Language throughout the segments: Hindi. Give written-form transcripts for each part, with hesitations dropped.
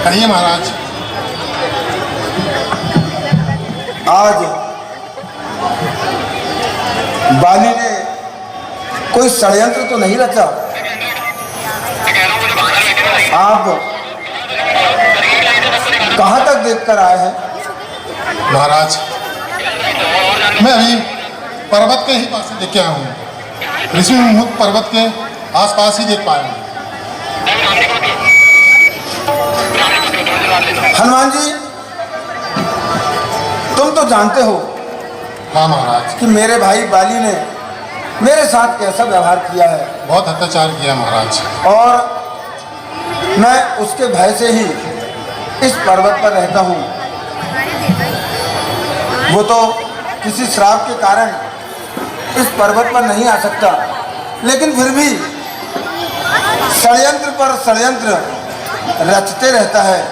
कहिए महाराज। आज बाली ने कोई षड्यंत्र तो नहीं रचा? आप कहाँ तक देखकर आए हैं? महाराज, मैं अभी पर्वत के ही पास से देख के आया हूँ। ऋषि मुख पर्वत के आसपास ही देख पाया हूँ। हनुमान जी, तुम तो जानते हो हाँ महाराज। कि मेरे भाई बाली ने मेरे साथ कैसा व्यवहार किया है, बहुत अत्याचार किया महाराज। और मैं उसके भय से ही इस पर्वत पर रहता हूँ। वो तो किसी श्राप के कारण इस पर्वत पर नहीं आ सकता, लेकिन फिर भी षड्यंत्र पर षड्यंत्र रचते रहता है।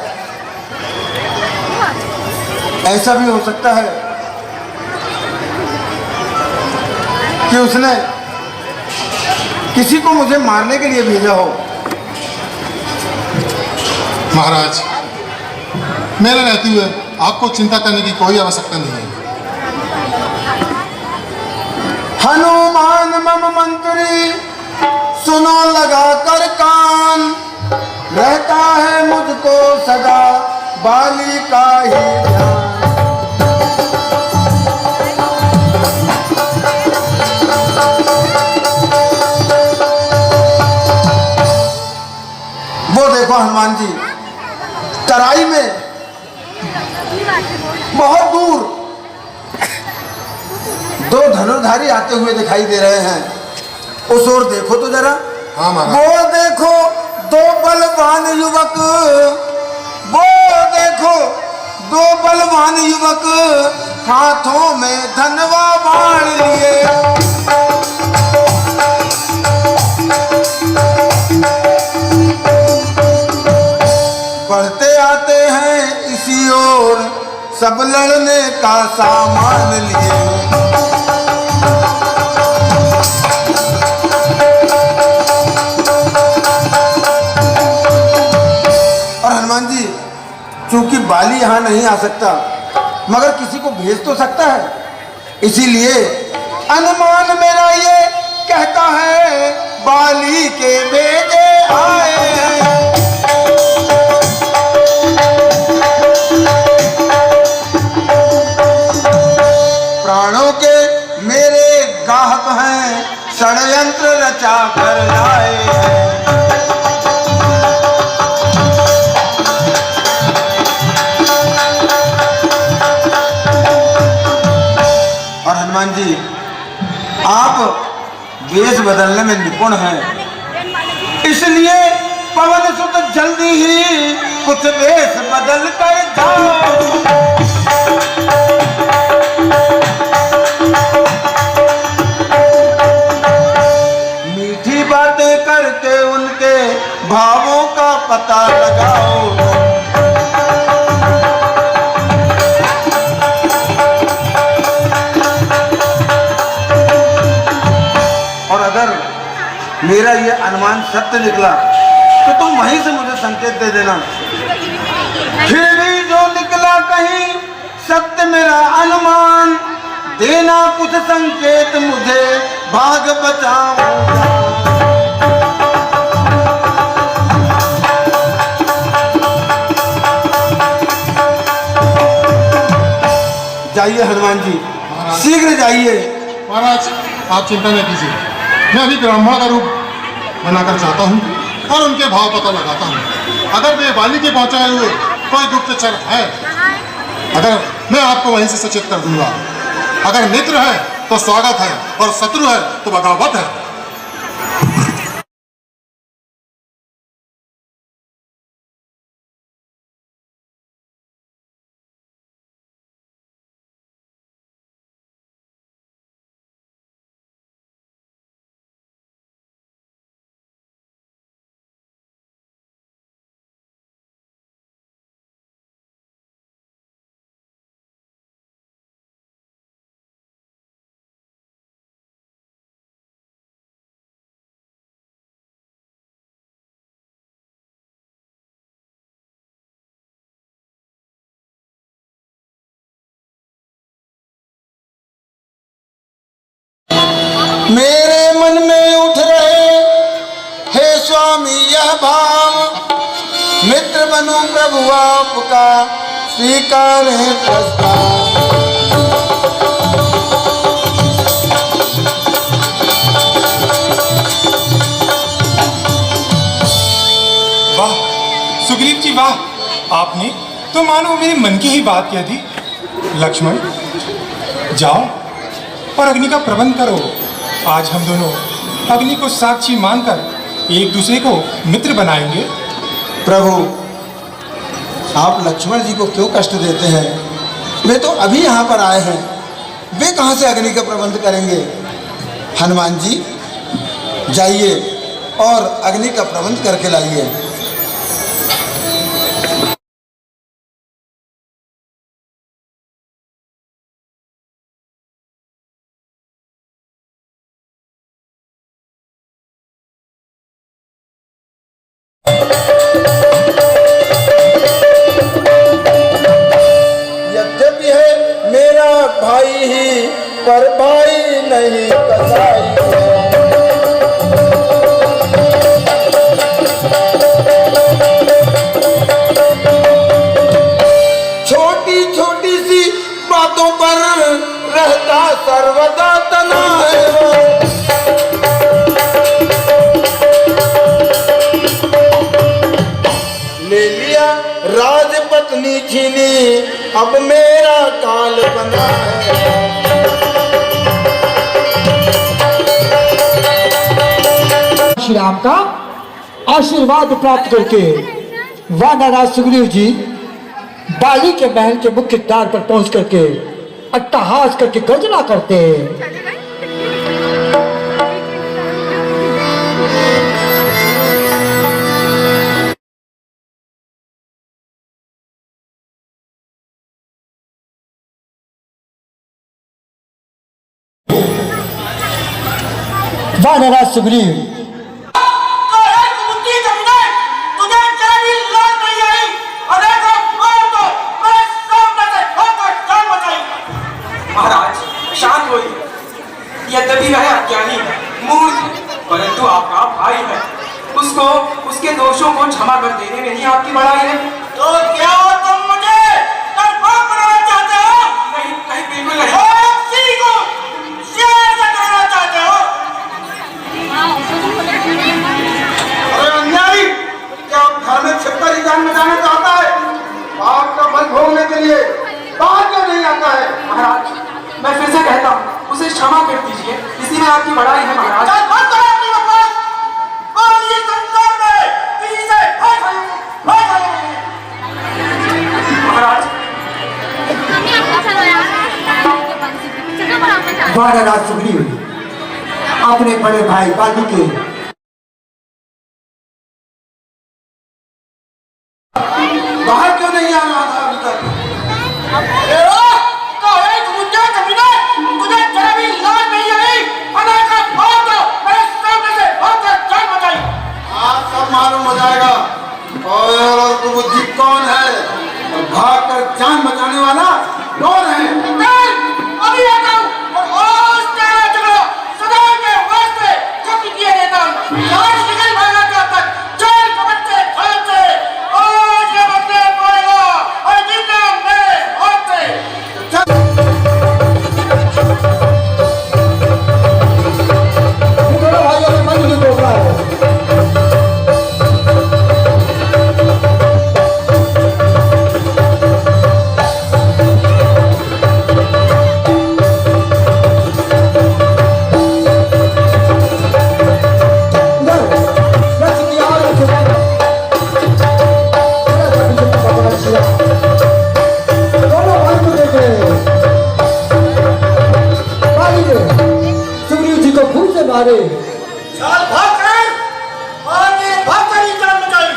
ऐसा भी हो सकता है कि उसने किसी को मुझे मारने के लिए भेजा हो। महाराज, मेरे रहते हुए आपको चिंता करने की कोई आवश्यकता नहीं है। हनुमान मम मंत्री सुनो लगा कर कान, रहता है मुझको सदा बाली का ही ध्यान। वो देखो हनुमान जी, तराई में बहुत दूर दो धनुर्धारी आते हुए दिखाई दे रहे हैं। उस ओर देखो तो जरा। हाँ महाराज। वो देखो दो बलवान युवक, वो देखो दो बलवान युवक, हाथों में धनवा बाण लिए। बढ़ते आते हैं इसी ओर, सब लड़ने का सामान लिए। और हनुमान जी, चूंकि बाली यहां नहीं आ सकता, मगर किसी को भेज तो सकता है। इसीलिए अनुमान मेरा ये कहता है, बाली के भेजे आए हैं। प्राणों के मेरे गाहक हैं, षड्यंत्र रचा कर लाए हैं। और हनुमान जी, आप वेश बदलने में निपुण हैं, इसलिए पवन सुत जल्दी ही कुछ वेश बदल कर जाओ। बातें करके उनके भावों का पता लगाओ। और अगर मेरा ये अनुमान सत्य निकला तो तुम वहीं से मुझे संकेत दे देना। फिर भी जो निकला कहीं सत्य मेरा अनुमान, देना कुछ संकेत मुझे, भाग बचाओ। जाइए हनुमान जी, शीघ्र जाइए। महाराज, आप चिंता न कीजिए। मैं अभी ब्राह्मण का रूप बनाकर चाहता हूँ और उनके भाव पता लगाता हूँ। अगर वे बाली के पहुँचाए हुए कोई गुप्तचर है, अगर मैं आपको वहीं से सचेत कर दूंगा। अगर मित्र है तो स्वागत है, और शत्रु है तो बगावत है। मेरे मन में उठ रहे हे स्वामी यह भाव, मित्र बनूं प्रभु आपका स्वीकार है प्रस्ताव। वाह सुग्रीव जी वाह, आपने तो मानो मेरे मन की ही बात कह दी। लक्ष्मण जाओ और अग्नि का प्रबंध करो। आज हम दोनों अग्नि को साक्षी मानकर एक दूसरे को मित्र बनाएंगे। प्रभु आप लक्ष्मण जी को क्यों कष्ट देते हैं? वे तो अभी यहाँ पर आए हैं, वे कहाँ से अग्नि का प्रबंध करेंगे? हनुमान जी जाइए और अग्नि का प्रबंध करके लाइए। यद्यपि है मेरा भाई ही, पर भाई नहीं कसाई है। छोटी छोटी सी बातों पर रहता सर्वदा तना है वो। ले लिया राजपत्नी छीनी, अब मेरा काल बना है। श्री राम का आशीर्वाद प्राप्त करके वानरराज सुग्रीव जी बाली के महल के मुख्य द्वार पर पहुंच करके अट्टहास करके गर्जना करते हैं। वानरराज सुग्रीव महाराज शांत होइए। यद्यपि वह अज्ञानी है, मूर्ख, परंतु आपका भाई है। उसको उसके दोषों को क्षमा कर देने में ही आपकी बड़ाई है। तो क्या तुम मुझे डरपोक बनाना चाहते हो? नहीं नहीं बिल्कुल नहीं। हाथी को शेर से करना चाहते हो? अरे अन्यायी, क्या आप घर में छिपकर ही जान बचाना चाहता है? आपका फल भोगने के लिए बाहर क्यों नहीं आता है? महाराज मैं फिर से कहता हूँ, उसे क्षमा कर दीजिए, इसी में आपकी बड़ाई है महाराज। महाराज वानरराज सुग्रीव अपने बड़े भाई बाली के बाहर क्यों नहीं आ रहा था अभी तक? आज सब मालूम हो जाएगा और तू बुद्धि कौन है और भाग कर जान बचाने वाला कौन है? अभी आता हूँ और तेरा झगड़ा सदा के वास्ते खत्म किया देता हूँ। आज निकल भागा तब तक जेल के बच्चे खाते आज ये बच्चे पड़ेगा और जितना मैं होते। दोनों भाइयों में मन ही टोक रहा है। सुग्रीव जी को खूब से मारे। चल भाग कर और ये भाग कर ही जान बचाई।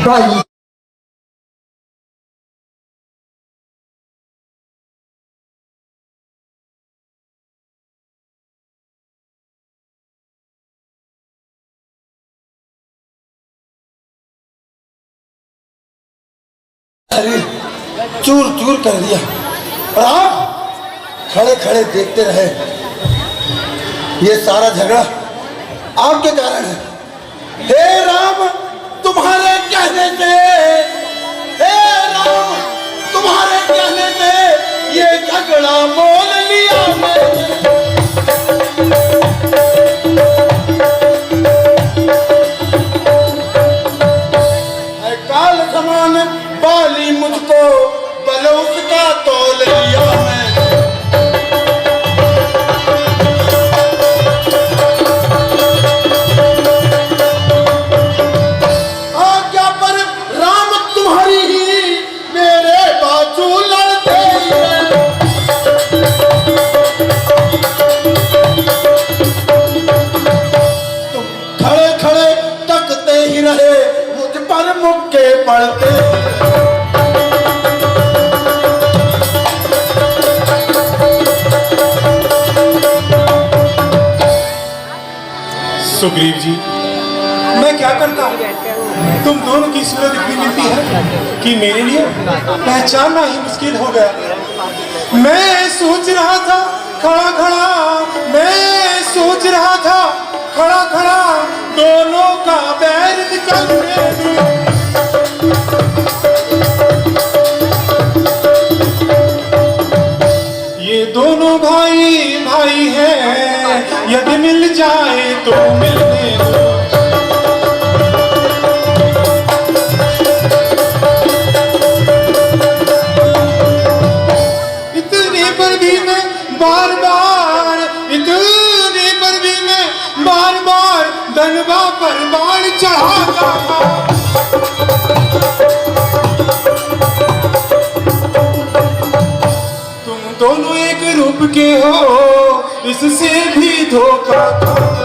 बाली शरीर चूर चूर कर दिया और आप खड़े खड़े देखते रहे। ये सारा झगड़ा आपके कारण है। हे राम, तुम्हारे कहने से, हे राम, तुम्हारे कहने से ये झगड़ा मोल लिया मैंने। काल समान बाली मुझको बलोच का तोल लिया मैंने। आज्ञा पर राम तुम्हारी ही मेरे बाजू लड़ते हैं। तुम खड़े खड़े तकते ही रहे, मुझ पर मुक्के पड़ते। सुग्रीव जी, मैं क्या करता हूँ? तुम दोनों की सूरत इतनी मिलती है कि मेरे लिए पहचानना ही मुश्किल हो गया। मैं सोच रहा था खड़ा खड़ा, मैं सोच रहा था खड़ा खड़ा, दोनों का बैर निकलने दो। ये दोनों भाई भाई हैं, यदि मिल जाए तो मिलने दो। इतने पर भी मैं बार बार, इतने पर भी मैं बार बार धनवा पर बाण चढ़ाता था। तुम दोनों एक रूप के हो, इससे भी धोखा खाता।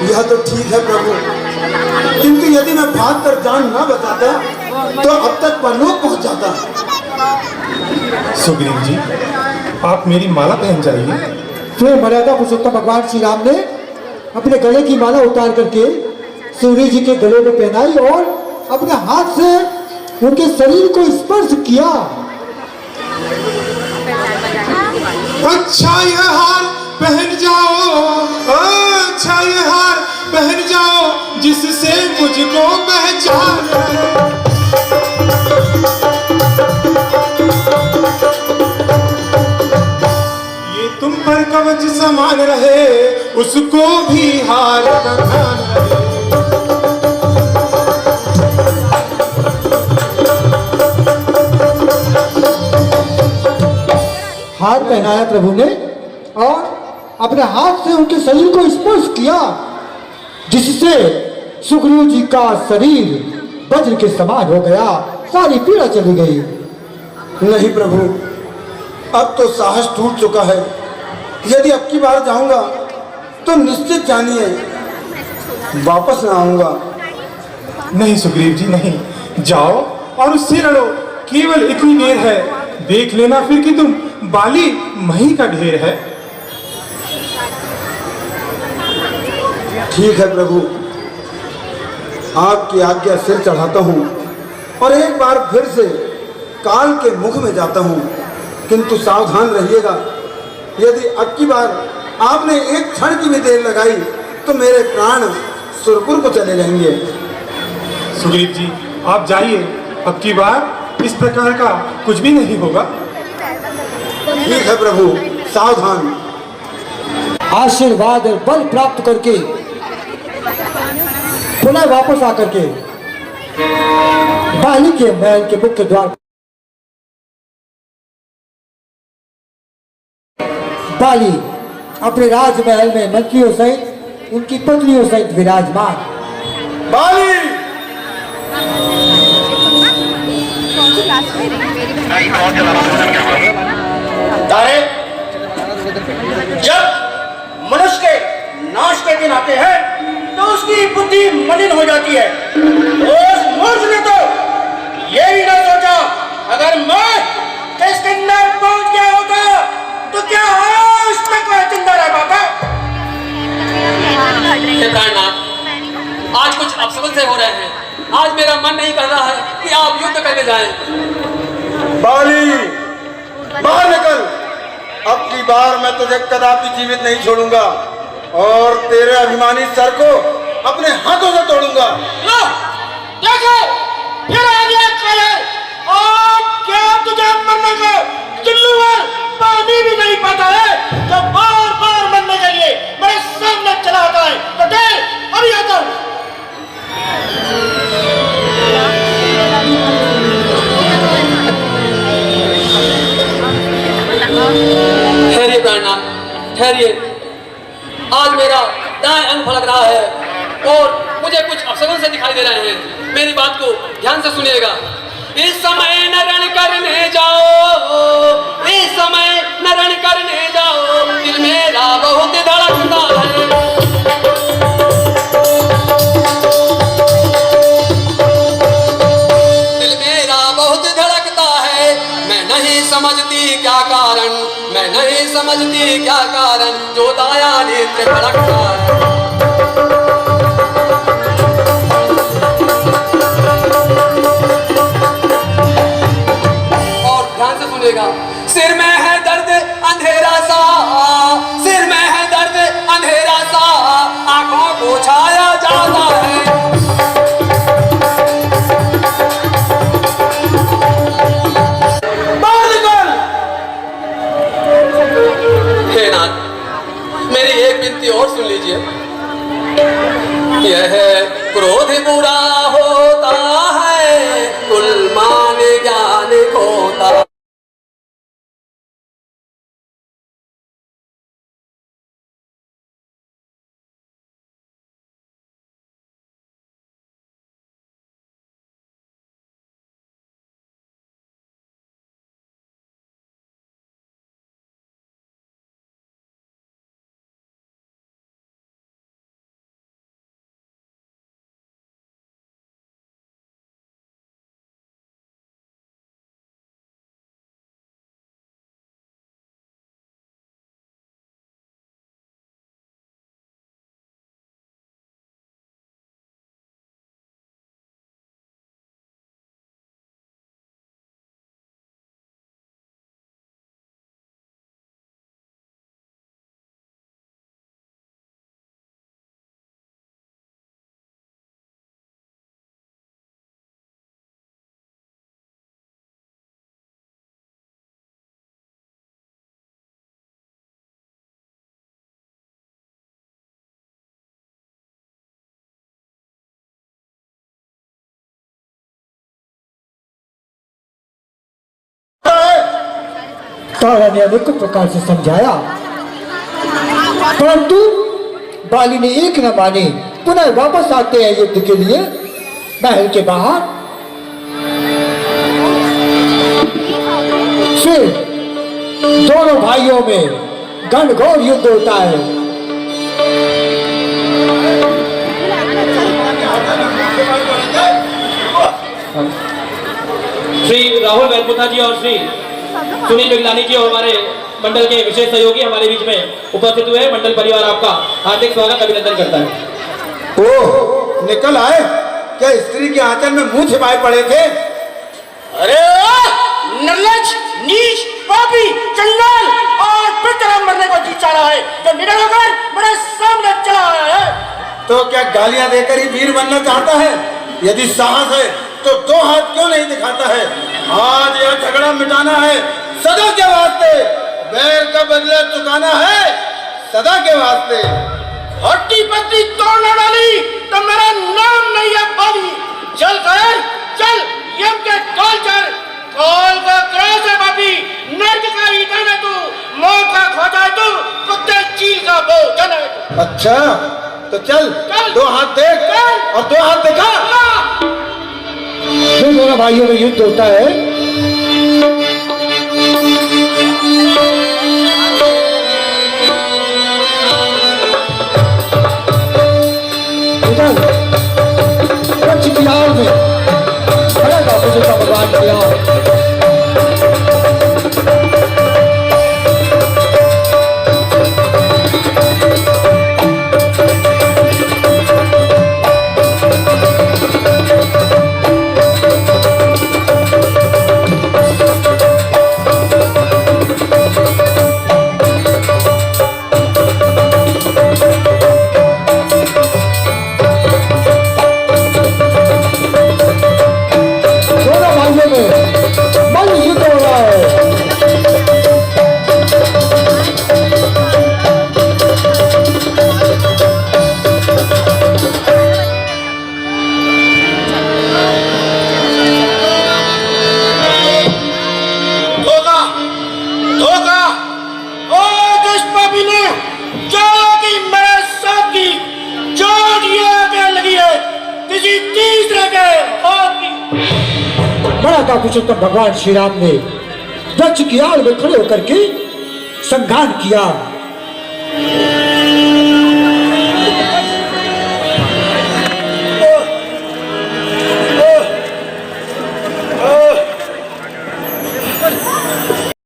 यह तो ठीक है प्रभु, किंतु यदि मैं भाग कर जान न बचाता तो अब तक परलोक पहुंच जाता। सुग्रीव जी, आप मेरी माला पहन जाइए। फिर मर्यादा पुरुषोत्तम भगवान श्री राम ने अपने गले की माला उतार करके सूर्य जी के गले में पहनाई और अपने हाथ से उनके शरीर को स्पर्श किया। अच्छा ये हार पहन जाओ, अच्छा ये हार पहन जाओ, जिससे मुझको पहचान है। ये तुम पर कवच समान रहे, उसको भी हार बंधन रहे। हार पहनाया प्रभु ने और अपने हाथ से उनके शरीर को स्पर्श किया, जिससे सुग्रीव जी का शरीर वज्र के समान हो गया, सारी पीड़ा चली गई। नहीं प्रभु, अब तो साहस टूट चुका है। यदि अब की बार जाऊंगा तो निश्चित जानिए वापस न आऊंगा। नहीं सुग्रीव जी नहीं, जाओ और उससे लड़ो, केवल इतनी देर है। देख लेना फिर कि तुम बाली मही का ढेर है। ठीक है प्रभु, आपकी आज्ञा सिर चढ़ाता हूँ और एक बार फिर से काल के मुख में जाता हूँ, किंतु सावधान रहिएगा। यदि अब की बार आपने एक क्षण की भी देर लगाई तो मेरे प्राण सुरपुर को चले जाएंगे। सुग्रीव जी, आप जाइए, अब की बार इस प्रकार का कुछ भी नहीं होगा। ठीक है प्रभु, सावधान। आशीर्वाद और बल प्राप्त करके पुनः वापस आकर के बाली के महल के मुख्य द्वार बाली अपने राजमहल में मंत्रियों सहित उनकी पत्नियों सहित विराजमान। बाली, तारे, जब मनुष्य के नाश के दिन आते हैं तो उसकी बुद्धि मलिन हो जाती है। उस मूर्ख ने तो ये भी ना सोचा, अगर मैं किष्किंधा पहुंच गया होता तो क्या आज तक वह जिंदा रह पाता। आज कुछ अपशगुन से हो रहे हैं। आज मेरा मन नहीं कर रहा है कि आप युद्ध करने जाएं। बाली, बाहर निकल। अब की बार मैं तुझे कदापि जीवित नहीं छोड़ूंगा और तेरे अभिमानी सर को अपने हाथों से तोड़ूंगा। लो, देखो, फिर आ गया कलर। और क्या तुझे मरने का चुल्लू में पानी भी नहीं पाता है, जो बार बार मरने के लिए मेरे सामने चला आता है। तो देख, अभी आता हूँ। ठहरिए प्राणनाथ, ठहरिए। आज मेरा दाएं अंग फलक रहा है और मुझे कुछ अपशगुन से दिखाई दे रहे हैं। मेरी बात को ध्यान से सुनिएगा। इस समय न रण करने जाओ, इस समय न रण करने जाओ, दिल मेरा बहुत धड़कता है। दिल मेरा बहुत धड़कता है, मैं नहीं समझती क्या कारण, मैं नहीं समझती क्या कारण, जो दाया नेत्र भड़कता है। सिर में है दर्द अंधेरा सा, सिर में है दर्द अंधेरा सा, आंखों को छाया जाता है। हे नाथ, मेरी एक विनती और सुन लीजिए। यह क्रोध बुरा होता है, कुल मान ज्ञान खोता। तारा ने अनेक प्रकार से समझाया, परंतु बाली ने एक न माने। पुनः वापस आते हैं युद्ध के लिए महल के बाहर। फिर दोनों भाइयों में घनघोर युद्ध होता है। श्री राहुल वेलपुथा जी और श्री सुनील बिगलानी जी और हमारे मंडल के विशेष सहयोगी हमारे बीच में उपस्थित हुए। मंडल परिवार आपका हार्दिक स्वागत अभिनंदन करता है। ओह, निकल आए क्या? स्त्री के आंचल में मुंह छिपाए पड़े थे? अरे निर्लज्ज, नीच, पापी, चंडाल और फिर तरह मरने को जी चाह रहा है, जो निडर होकर मेरे सामने चला आया है। तो क्या गालियां देकर ही वीर बनना चाहता है? यदि साहस है तो दो हाथ क्यों नहीं दिखाता है? आज यह झगड़ा मिटाना है सदा के वास्ते, बैर का बदला चुकाना है सदा के वास्ते। हड्डी पत्ती तोड़ने डाली तो मेरा नाम नहीं है बाली। चल कर, चल यम के कॉल चल, कॉल का क्रॉस है बापी, नर्क का ईंधन है तू, मौत का खोजा है तू, कुत्ते चील का भोजन है तू। अच्छा तो चल, दो हाथ देख और दो हाथ दिखा। फिर दोनों भाइयों में युद्ध होता है। इधर कच्छ बिहार में बड़ा बापू का भगवान किया। का पुरुषोत्तम भगवान श्री राम ने वृक्ष की आड़ में खड़े होकर के संघान किया।